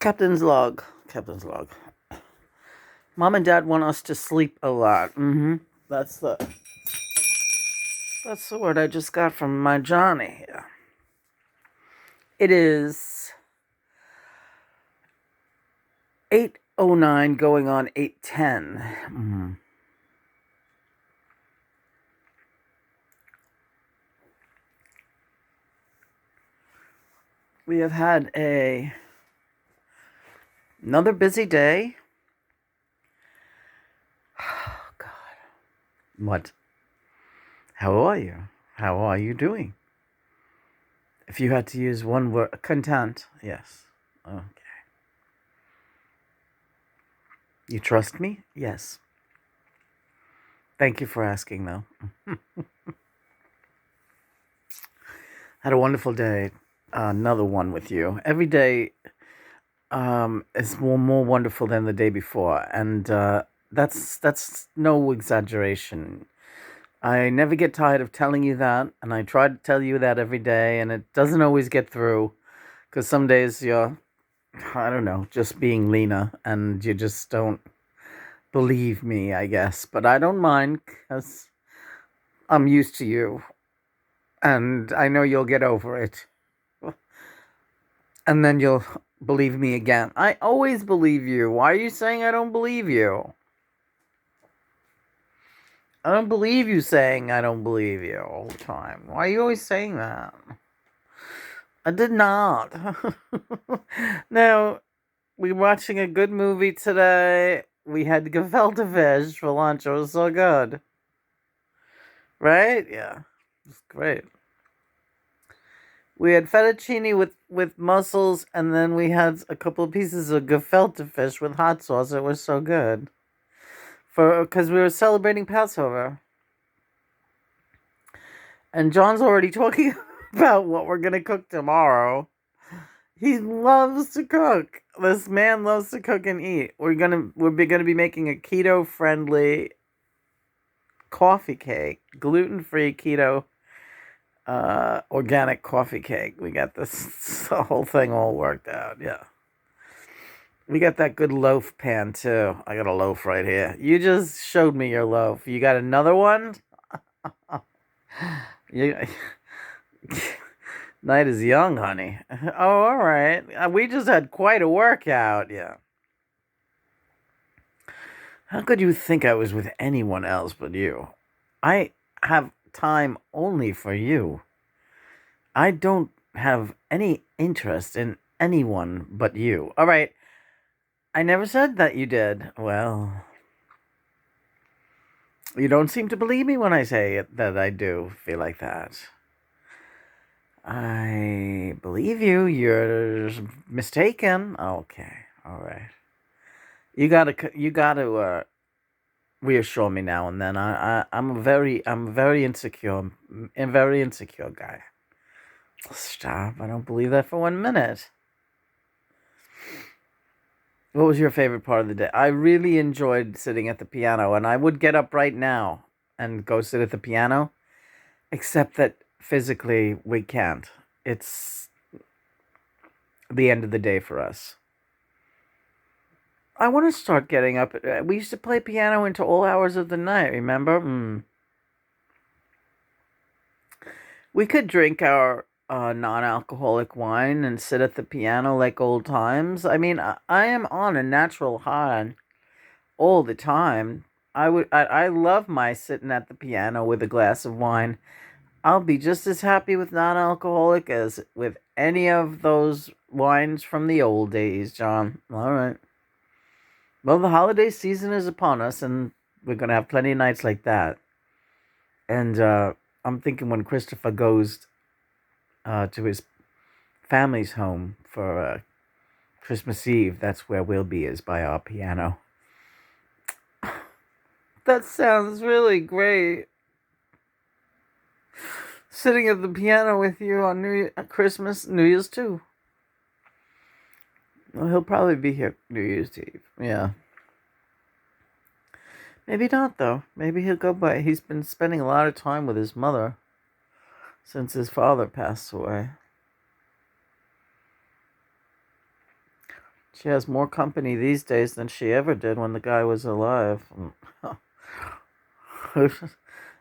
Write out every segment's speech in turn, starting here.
Captain's log. Captain's log. Mom and Dad want us to sleep a lot. That's the that's the word I just got from my Johnny. Yeah. It is 8:09 going on 8:10. We have had another busy day. Oh God. What? How are you? How are you doing? If you had to use one word, content, yes. Okay. You trust me? Yes. Thank you for asking, though. Had a wonderful day. Another one with you. Every day is more wonderful than the day before, and that's no exaggeration. I never get tired of telling you that, and I try to tell you that every day, and it doesn't always get through, because some days you're, I don't know, just being Lena, and you just don't believe me, I guess. But I don't mind, because I'm used to you, and I know you'll get over it. And then you'll believe me again. I always believe you. Why are you saying I don't believe you? I don't believe you saying I don't believe you all the time. Why are you always saying that? I did not. Now, we're watching a good movie today. We had gefilte fish for lunch. It was so good. Right? Yeah. It's great. We had fettuccine with mussels, and then we had a couple of pieces of gefilte fish with hot sauce. It was so good. Because we were celebrating Passover. And John's already talking about what we're gonna cook tomorrow. He loves to cook. This man loves to cook and eat. We're gonna be making a keto friendly coffee cake, gluten free keto organic coffee cake. We got this the whole thing all worked out. Yeah. We got that good loaf pan too. I got a loaf right here. You just showed me your loaf. You got another one? You, night is young, honey. Oh, all right. We just had quite a workout. Yeah. How could you think I was with anyone else but you? I have time only for you. I don't have any interest in anyone but you. All right. I never said that you did. Well, you don't seem to believe me when I say it, that I do feel like that. I believe you. You're mistaken. Okay. All right. You gotta reassure me now and then. I'm a very insecure, a very insecure guy. Stop! I don't believe that for 1 minute. What was your favorite part of the day? I really enjoyed sitting at the piano, and I would get up right now and go sit at the piano, except that physically we can't. It's the end of the day for us. I want to start getting up. We used to play piano into all hours of the night, remember? We could drink our non alcoholic wine and sit at the piano like old times. I mean, I am on a natural high all the time. I love my sitting at the piano with a glass of wine. I'll be just as happy with non alcoholic as with any of those wines from the old days, John. All right. Well, the holiday season is upon us, and we're going to have plenty of nights like that. And I'm thinking when Christopher goes to his family's home for Christmas Eve, that's where we'll be, is by our piano. That sounds really great. Sitting at the piano with you on Christmas, New Year's too. Well, he'll probably be here New Year's Eve. Yeah. Maybe not, though. Maybe he'll go by. He's been spending a lot of time with his mother since his father passed away. She has more company these days than she ever did when the guy was alive.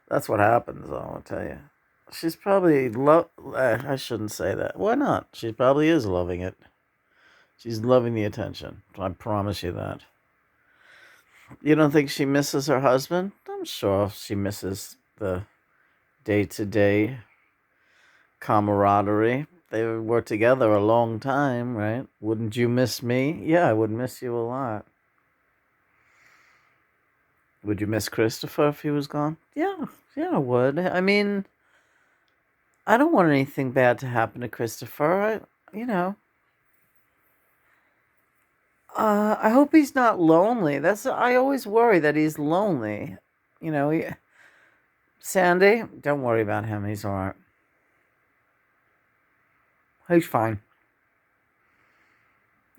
That's what happens, I'll tell you. She's probably I shouldn't say that. Why not? She probably is loving it. She's loving the attention. I promise you that. You don't think she misses her husband? I'm sure she misses the day to day camaraderie. They were together a long time, right? Wouldn't you miss me? Yeah, I would miss you a lot. Would you miss Christopher if he was gone? Yeah, yeah, I would. I mean, I don't want anything bad to happen to Christopher. You know, I hope he's not lonely. I always worry that he's lonely. You know, Sandy, don't worry about him. He's all right. He's fine.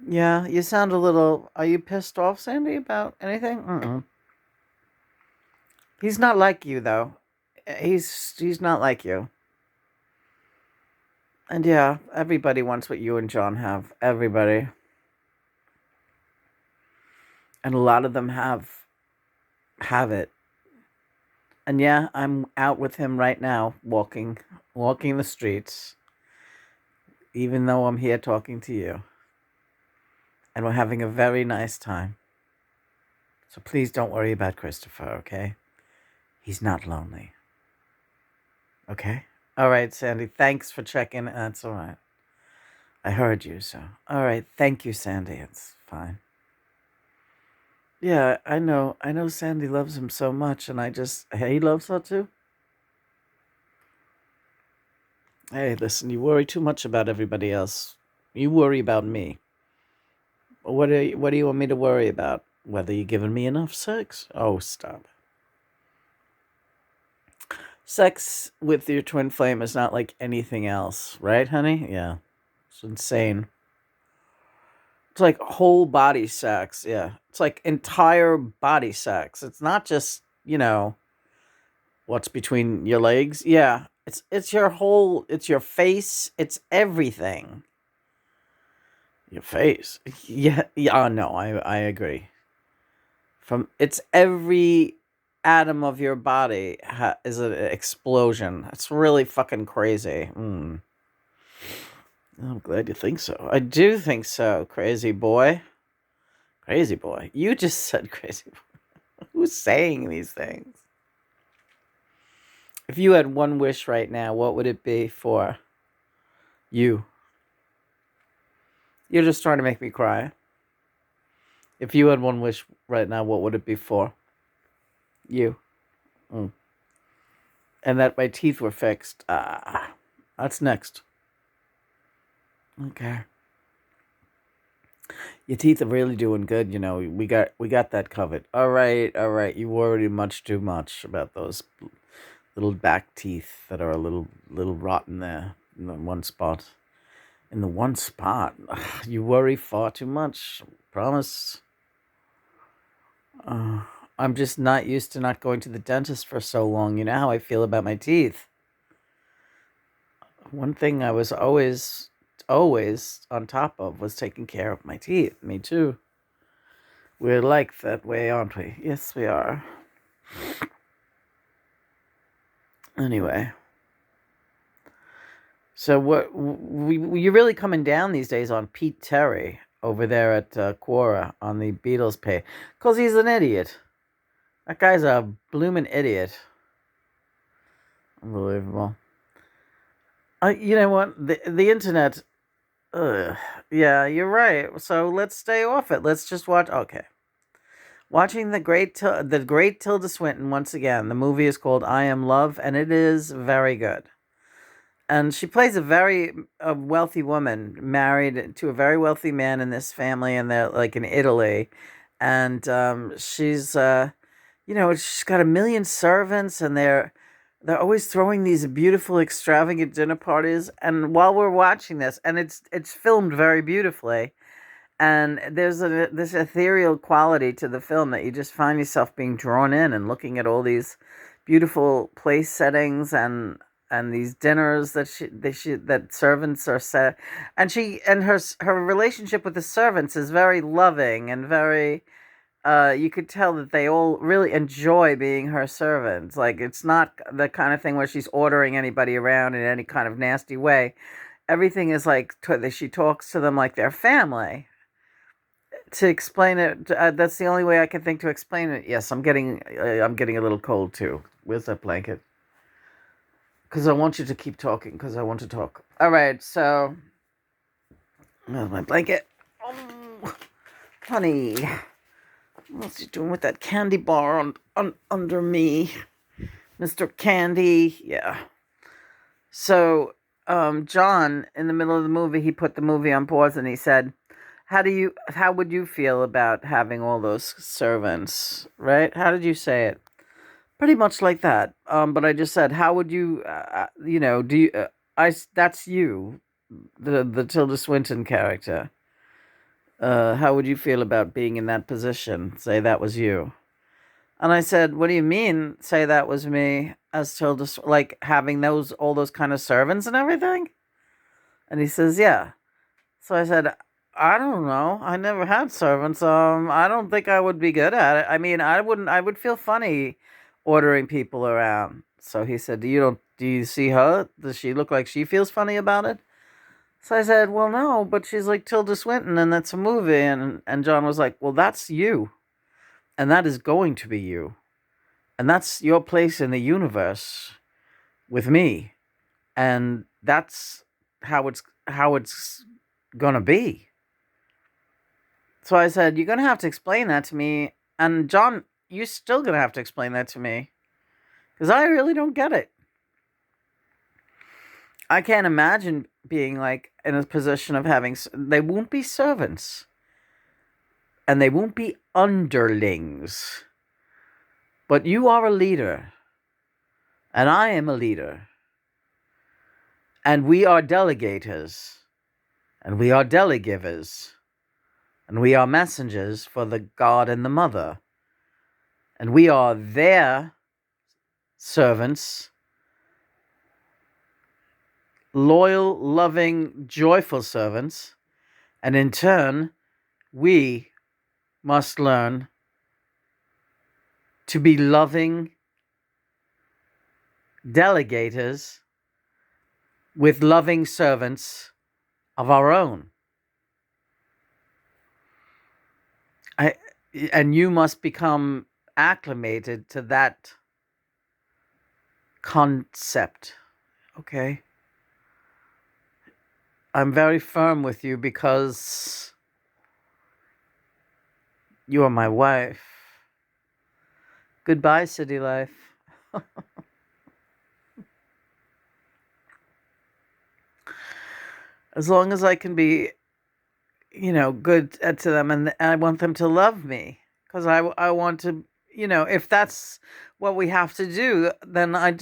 Yeah, you sound a little. Are you pissed off, Sandy, about anything? Mm-mm. He's not like you, though. He's not like you. And yeah, everybody wants what you and John have. Everybody. And a lot of them have it. And yeah, I'm out with him right now, walking the streets, even though I'm here talking to you. And we're having a very nice time. So please don't worry about Christopher, okay? He's not lonely. Okay? All right, Sandy. Thanks for checking. That's all right. I heard you, so. All right. Thank you, Sandy. It's fine. Yeah, I know. I know Sandy loves him so much, and he loves her too. Hey, listen, you worry too much about everybody else. You worry about me. What do you want me to worry about? Whether you're giving me enough sex? Oh, stop. Sex with your twin flame is not like anything else, right, honey? Yeah. It's insane. It's like whole body sex, yeah. It's like entire body sex. It's not just, what's between your legs. Yeah. It's it's your face, it's everything. Your face. Yeah, yeah, no, I agree. It's every atom of your body is an explosion. It's really fucking crazy. I'm glad you think so. I do think so, crazy boy. Crazy boy. You just said crazy boy. Who's saying these things? If you had one wish right now, what would it be for you? You're just trying to make me cry. If you had one wish right now, what would it be for? You. And that my teeth were fixed. That's next. Okay. Your teeth are really doing good, We got that covered. All right. You worry much too much about those little back teeth that are a little rotten there in the one spot. In the one spot. You worry far too much. Promise. I'm just not used to not going to the dentist for so long. You know how I feel about my teeth. One thing I was always on top of was taking care of my teeth. Me too. We're like that way, aren't we? Yes, we are. Anyway. So you're really coming down these days on Pete Terry over there at Quora on the Beatles page. Because he's an idiot. That guy's a bloomin' idiot. Unbelievable. You know what? The internet. Yeah, you're right. So let's stay off it. Let's just watch. Okay. Watching the great Tilda Swinton once again. The movie is called I Am Love, and it is very good. And she plays a wealthy woman married to a very wealthy man in this family, and they're like in Italy, and she's she's got a million servants, and they're always throwing these beautiful, extravagant dinner parties. And while we're watching this, and it's filmed very beautifully, and there's this ethereal quality to the film that you just find yourself being drawn in and looking at all these beautiful place settings, and and these dinners that servants are set, and her relationship with the servants is very loving and very. You could tell that they all really enjoy being her servants. Like it's not the kind of thing where she's ordering anybody around in any kind of nasty way. Everything is like she talks to them like they're family. To explain it, that's the only way I can think to explain it. Yes, I'm getting a little cold too. Where's that blanket? Because I want you to keep talking. Because I want to talk. All right, so where's my blanket? Oh, honey, what's he doing with that candy bar under me, Mr. Candy? Yeah. So, John, in the middle of the movie, he put the movie on pause and he said, how would you feel about having all those servants, right? How did you say it? Pretty much like that. But I just said, how would you, do you, that's you, the Tilda Swinton character. How would you feel about being in that position? Say that was you. And I said, what do you mean, say that was me as Tilda, like having all those kind of servants and everything? And he says, yeah. So I said, I don't know. I never had servants. I don't think I would be good at it. I mean, I would feel funny ordering people around. So he said, do you see her? Does she look like she feels funny about it? So I said, well, no, but she's like Tilda Swinton and that's a movie. And John was like, well, that's you. And that is going to be you. And that's your place in the universe with me. And that's how it's going to be. So I said, you're going to have to explain that to me. And John, you're still going to have to explain that to me. Because I really don't get it. I can't imagine being like in a position of having, they won't be servants. And they won't be underlings. But you are a leader. And I am a leader. And we are delegators. And we are delegivers. And we are messengers for the God and the Mother. And we are their servants, loyal, loving, joyful servants. And in turn, we must learn to be loving delegators with loving servants of our own. And you must become acclimated to that concept. Okay? I'm very firm with you because you are my wife. Goodbye, city life. As long as I can be, good to them, and I want them to love me, because I want to, if that's what we have to do, then I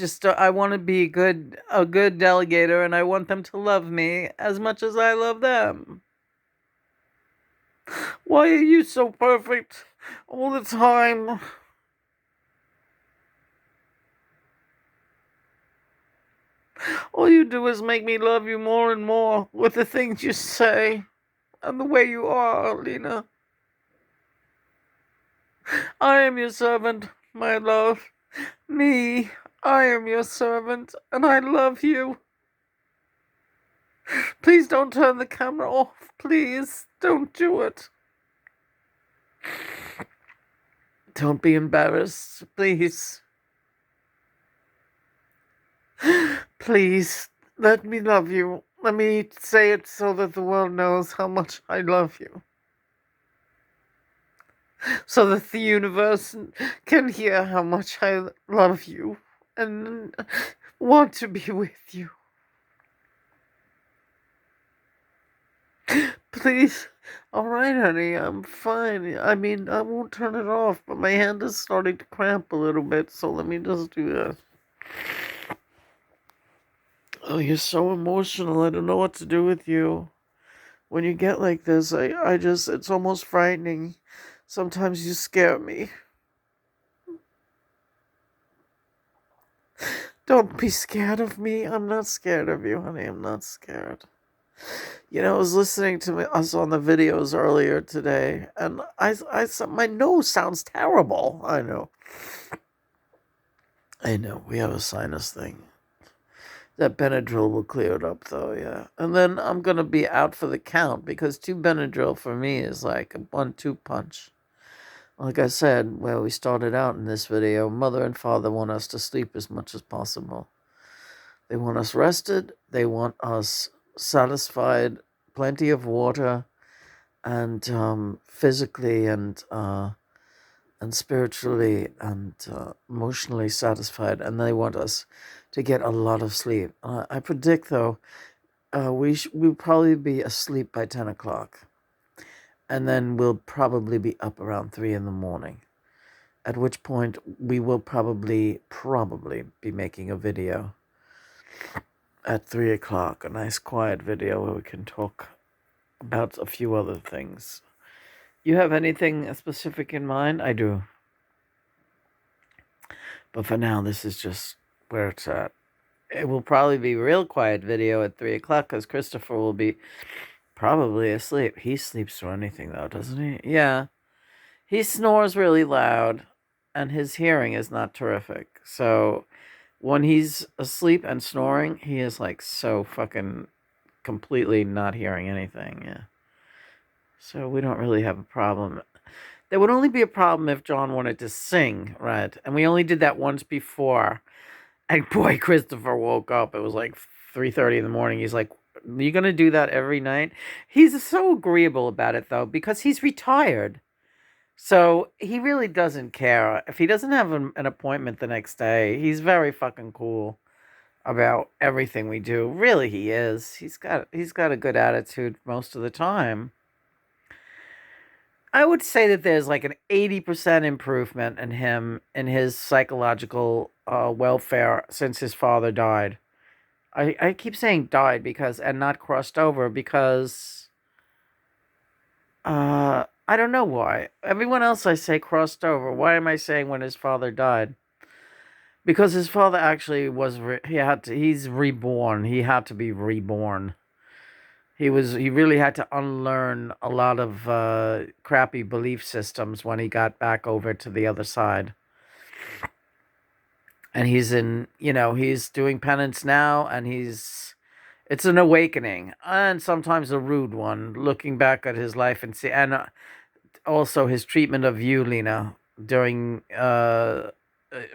want to be a good delegator, and I want them to love me as much as I love them. Why are you so perfect all the time? All you do is make me love you more and more with the things you say and the way you are, Lena. I am your servant, my love. Me, I am your servant, and I love you. Please don't turn the camera off. Please, don't do it. Don't be embarrassed, please. Please, let me love you. Let me say it so that the world knows how much I love you. So that the universe can hear how much I love you and want to be with you. Please. Alright, honey, I'm fine. I mean, I won't turn it off, but my hand is starting to cramp a little bit, so let me just do that. Oh, you're so emotional. I don't know what to do with you. When you get like this, it's almost frightening. Sometimes you scare me. Don't be scared of me. I'm not scared of you, honey. I'm not scared. I was listening to us on the videos earlier today, and my nose sounds terrible. I know. We have a sinus thing. That Benadryl will clear it up, though, yeah. And then I'm going to be out for the count because 2 Benadryl for me is like a 1-2 punch. Like I said, where we started out in this video, mother and father want us to sleep as much as possible. They want us rested. They want us satisfied, plenty of water, and physically and spiritually and emotionally satisfied. And they want us to get a lot of sleep. I predict, though, we'll probably be asleep by 10 o'clock. And then we'll probably be up around 3 in the morning. At which point we will probably be making a video at 3 o'clock. A nice quiet video where we can talk about a few other things. You have anything specific in mind? I do. But for now, this is just where it's at. It will probably be a real quiet video at 3 o'clock because Christopher will be probably asleep. He sleeps through anything, though, doesn't he? Yeah. He snores really loud, and his hearing is not terrific. So when he's asleep and snoring, he is like so fucking completely not hearing anything. Yeah. So we don't really have a problem. There would only be a problem if John wanted to sing, right? And we only did that once before. And boy, Christopher woke up. It was like 3:30 in the morning. He's like, "Are you going to do that every night?" He's so agreeable about it, though, because he's retired. So he really doesn't care. If he doesn't have an appointment the next day, he's very fucking cool about everything we do. Really, he is. He's got a good attitude most of the time. I would say that there's like an 80% improvement in him, in his psychological welfare since his father died. I keep saying died and not crossed over because I don't know why. Everyone else I say crossed over. Why am I saying when his father died? Because his father actually he's reborn. He had to be reborn. He really had to unlearn a lot of crappy belief systems when he got back over to the other side. And he's doing penance now, and it's an awakening, and sometimes a rude one, looking back at his life and also his treatment of you, Lena, during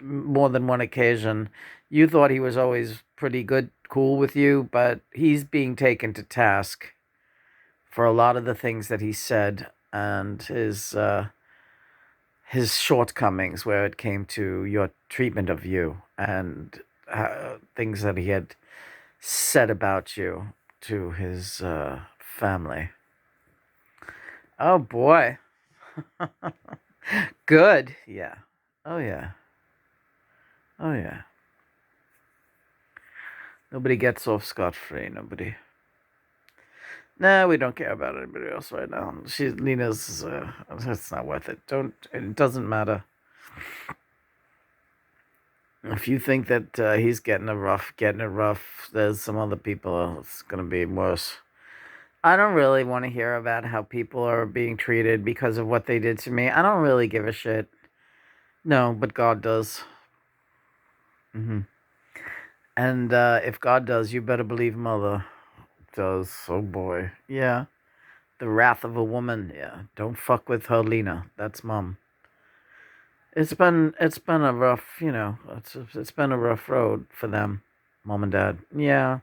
more than one occasion. You thought he was always pretty cool with you, but he's being taken to task for a lot of the things that he said and his shortcomings where it came to your treatment of you and things that he had said about you to his family. Oh boy. Good. Yeah. Oh yeah. Oh yeah. Nobody gets off scot-free. Nobody. Nah, we don't care about anybody else right now. Lena's. It's not worth it. It doesn't matter. If you think that he's getting it rough, there's some other people it's gonna be worse. I don't really want to hear about how people are being treated because of what they did to me. I don't really give a shit. No, but God does. Mm-hmm. And if God does, you better believe Mother does. Oh boy. Yeah. The wrath of a woman. Yeah. Don't fuck with her, Lena. That's Mom. It's been a rough, it's been a rough road for them, Mom and Dad. Yeah.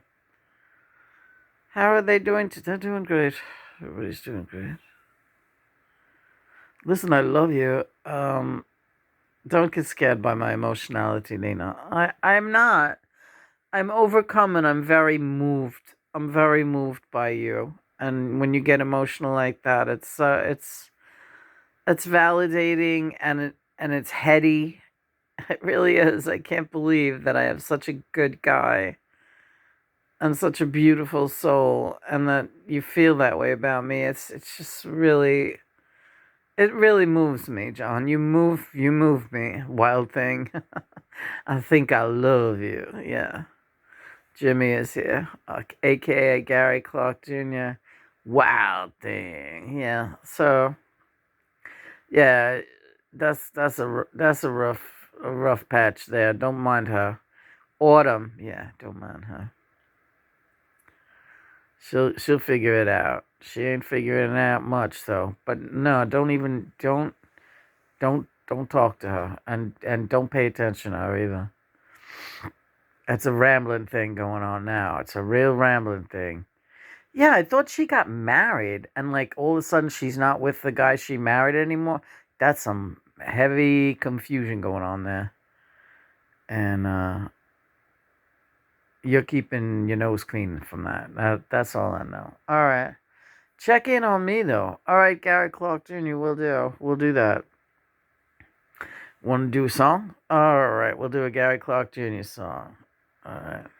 How are they doing? They're doing great. Everybody's doing great. Listen, I love you. Don't get scared by my emotionality, Lena. I'm not. I'm overcome and I'm very moved. I'm very moved by you. And when you get emotional like that, it's validating and it's heady. It really is. I can't believe that I have such a good guy and such a beautiful soul, and that you feel that way about me. It's just really, It really moves me, John. You move me, wild thing. I think I love you. Yeah. Jimi is here, aka Gary Clark Jr. Wild thing. Yeah. So yeah, that's a rough patch there. Don't mind her. Autumn. Yeah, don't mind her. She'll figure it out. She ain't figuring it out much though. But no, don't talk to her, and don't pay attention to her either. It's a rambling thing going on now. It's a real rambling thing. Yeah, I thought she got married, and like all of a sudden she's not with the guy she married anymore. That's some heavy confusion going on there, and you're keeping your nose clean from that. That's all I know. All right, check in on me though. All right, Gary Clark Jr. We'll do that. Want to do a song? All right, we'll do a Gary Clark Jr. song. All right.